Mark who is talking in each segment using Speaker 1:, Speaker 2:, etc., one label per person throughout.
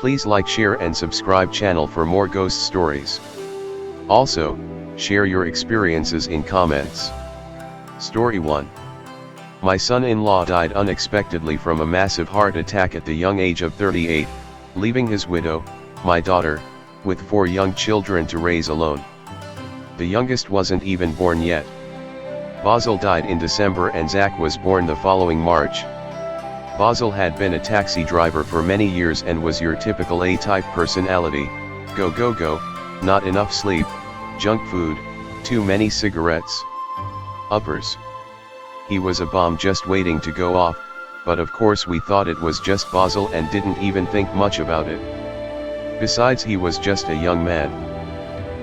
Speaker 1: Please like, share and subscribe channel for more ghost stories. Also, share your experiences in comments. Story 1. My son-in-law died unexpectedly from a massive heart attack at the young age of 38, leaving his widow, my daughter, with 4 young children to raise alone. The youngest wasn't even born yet. Basil died in December and Zach was born the following March. Basil had been a taxi driver for many years and was your typical A-type personality: go go go, not enough sleep, junk food, too many cigarettes. Uppers. He was a bomb just waiting to go off, but of course we thought it was just Basil and didn't even think much about it. Besides, he was just a young man.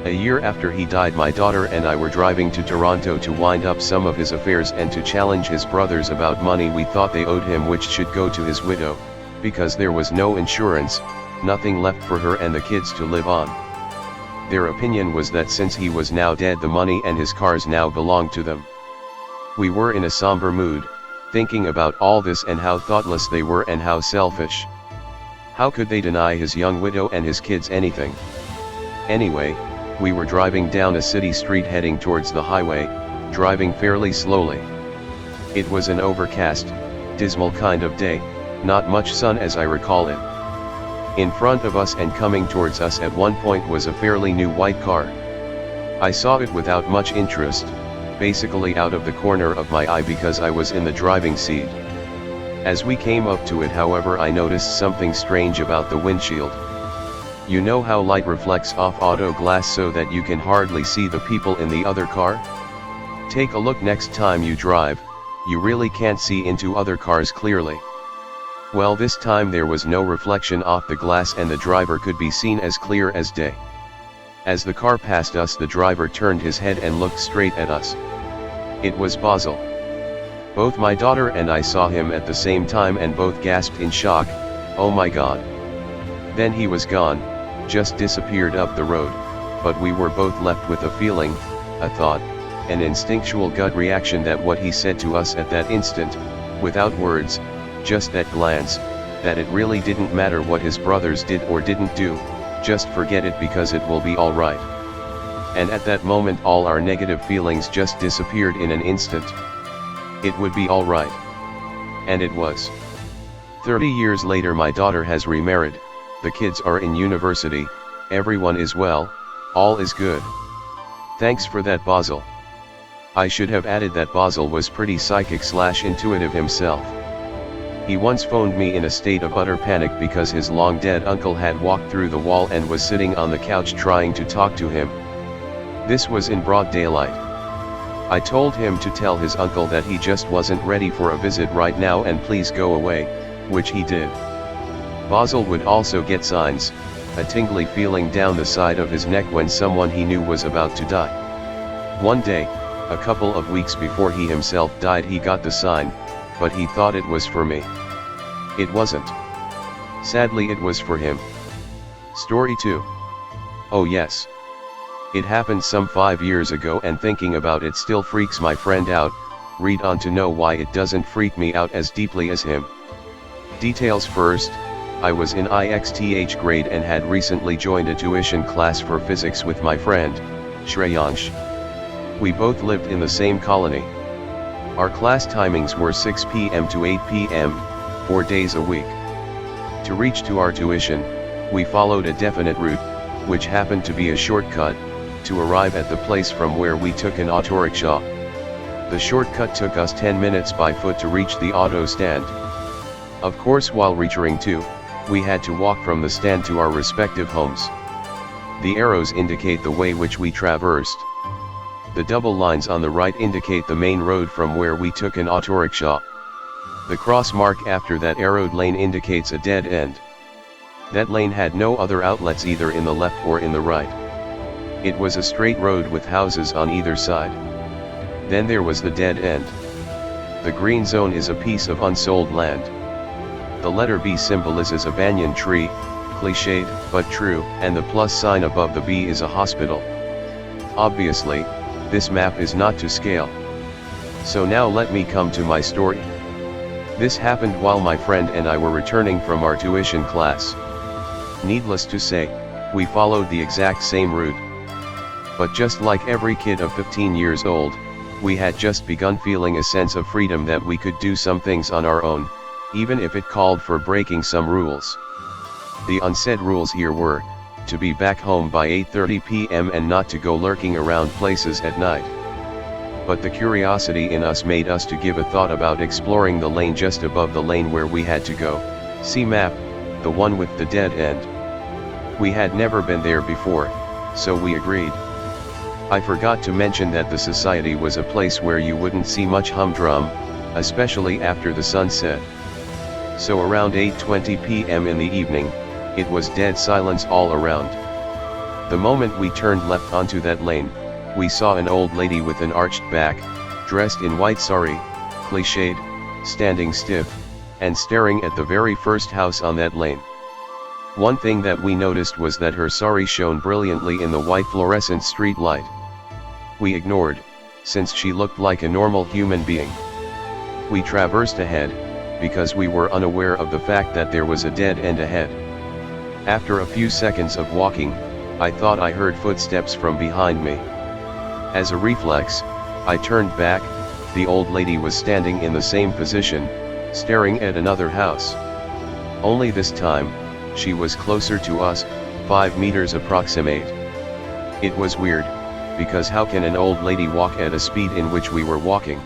Speaker 1: A year after he died, my daughter and I were driving to Toronto to wind up some of his affairs and to challenge his brothers about money we thought they owed him, which should go to his widow, because there was no insurance, nothing left for her and the kids to live on. Their opinion was that since he was now dead, the money and his cars now belonged to them. We were in a somber mood, thinking about all this and how thoughtless they were and how selfish. How could they deny his young widow and his kids anything? Anyway, we were driving down a city street heading towards the highway, driving fairly slowly. It was an overcast, dismal kind of day, not much sun as I recall it. In front of us and coming towards us at one point was a fairly new white car. I saw it without much interest, basically out of the corner of my eye because I was in the driving seat. As we came up to it, however, I noticed something strange about the windshield. You know how light reflects off auto glass so that you can hardly see the people in the other car? Take a look next time you drive, you really can't see into other cars clearly. Well, this time there was no reflection off the glass and the driver could be seen as clear as day. As the car passed us, the driver turned his head and looked straight at us. It was Basil. Both my daughter and I saw him at the same time and both gasped in shock, "Oh my God." Then he was gone, just disappeared up the road, but we were both left with a feeling, a thought, an instinctual gut reaction that what he said to us at that instant, without words, just that glance, that it really didn't matter what his brothers did or didn't do, just forget it because it will be all right. And at that moment all our negative feelings just disappeared in an instant. It would be all right. And it was. 30 years later my daughter has remarried, the kids are in university, everyone is well, all is good. Thanks for that, Basil. I should have added that Basil was pretty psychic/intuitive himself. He once phoned me in a state of utter panic because his long-dead uncle had walked through the wall and was sitting on the couch trying to talk to him. This was in broad daylight. I told him to tell his uncle that he just wasn't ready for a visit right now and please go away, which he did. Basil would also get signs, a tingly feeling down the side of his neck when someone he knew was about to die. One day, a couple of weeks before he himself died, he got the sign, but he thought it was for me. It wasn't. Sadly, it was for him. Story 2. Oh yes. It happened some 5 years ago and thinking about it still freaks my friend out. Read on to know why it doesn't freak me out as deeply as him. Details first. I was in IXTH grade and had recently joined a tuition class for physics with my friend, Shreyansh. We both lived in the same colony. Our class timings were 6 p.m. to 8 p.m., 4 days a week. To reach to our tuition, we followed a definite route, which happened to be a shortcut, to arrive at the place from where we took an autorickshaw. The shortcut took us 10 minutes by foot to reach the auto stand. Of course, while reaching to, we had to walk from the stand to our respective homes. The arrows indicate the way which we traversed. The double lines on the right indicate the main road from where we took an autorickshaw. The cross mark after that arrowed lane indicates a dead end. That lane had no other outlets either in the left or in the right. It was a straight road with houses on either side. Then there was the dead end. The green zone is a piece of unsold land. The letter B symbolizes a banyan tree, cliched, but true, and the plus sign above the B is a hospital. Obviously, this map is not to scale. So now let me come to my story. This happened while my friend and I were returning from our tuition class. Needless to say, we followed the exact same route. But just like every kid of 15 years old, we had just begun feeling a sense of freedom that we could do some things on our own, even if it called for breaking some rules. The unsaid rules here were, to be back home by 8:30 p.m. and not to go lurking around places at night. But the curiosity in us made us to give a thought about exploring the lane just above the lane where we had to go, see map, the one with the dead end. We had never been there before, so we agreed. I forgot to mention that the society was a place where you wouldn't see much humdrum, especially after the sun set. So around 8:20 p.m. in the evening, it was dead silence all around. The moment we turned left onto that lane, we saw an old lady with an arched back, dressed in white sari, cliched, standing stiff, and staring at the very first house on that lane. One thing that we noticed was that her sari shone brilliantly in the white fluorescent street light. We ignored, since she looked like a normal human being. We traversed ahead, because we were unaware of the fact that there was a dead end ahead. After a few seconds of walking, I thought I heard footsteps from behind me. As a reflex, I turned back. The old lady was standing in the same position, staring at another house. Only this time, she was closer to us, 5 meters approximate. It was weird, because how can an old lady walk at a speed in which we were walking?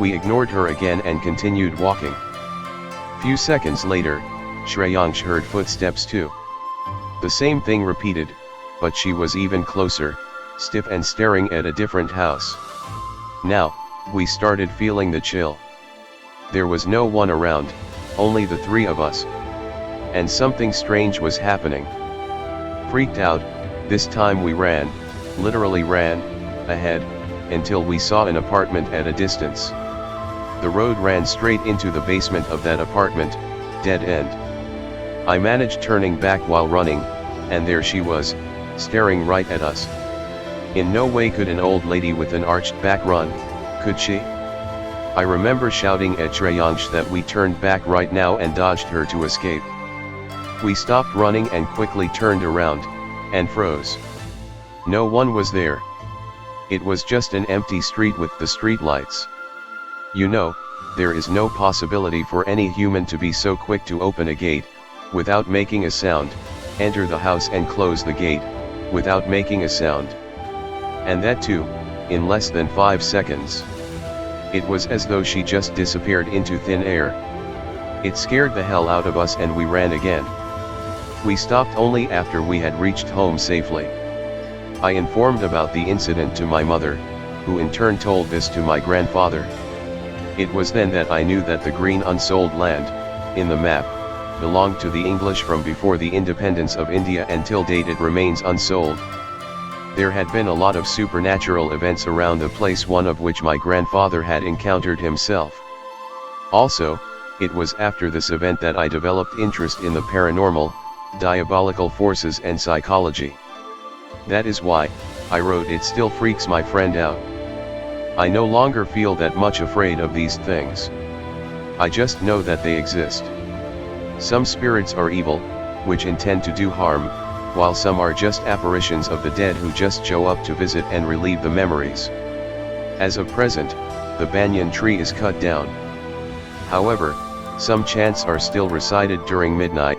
Speaker 1: We ignored her again and continued walking. Few seconds later, Shreyansh heard footsteps too. The same thing repeated, but she was even closer, stiff and staring at a different house. Now, we started feeling the chill. There was no one around, only the three of us. And something strange was happening. Freaked out, this time we ran, literally ran, ahead, until we saw an apartment at a distance. The road ran straight into the basement of that apartment, dead end. I managed turning back while running, and there she was, staring right at us. In no way could an old lady with an arched back run, could she? I remember shouting at Shreyansh that we turned back right now and dodged her to escape. We stopped running and quickly turned around, and froze. No one was there. It was just an empty street with the street lights. You know, there is no possibility for any human to be so quick to open a gate, without making a sound, enter the house and close the gate, without making a sound. And that too, in less than 5 seconds. It was as though she just disappeared into thin air. It scared the hell out of us and we ran again. We stopped only after we had reached home safely. I informed about the incident to my mother, who in turn told this to my grandfather. It was then that I knew that the green unsold land, in the map, belonged to the English from before the independence of India and till date it remains unsold. There had been a lot of supernatural events around the place, one of which my grandfather had encountered himself. Also, it was after this event that I developed interest in the paranormal, diabolical forces and psychology. That is why, I wrote It Still Freaks My Friend Out. I no longer feel that much afraid of these things. I just know that they exist. Some spirits are evil, which intend to do harm, while some are just apparitions of the dead who just show up to visit and relieve the memories. As of present, the banyan tree is cut down. However, some chants are still recited during midnight,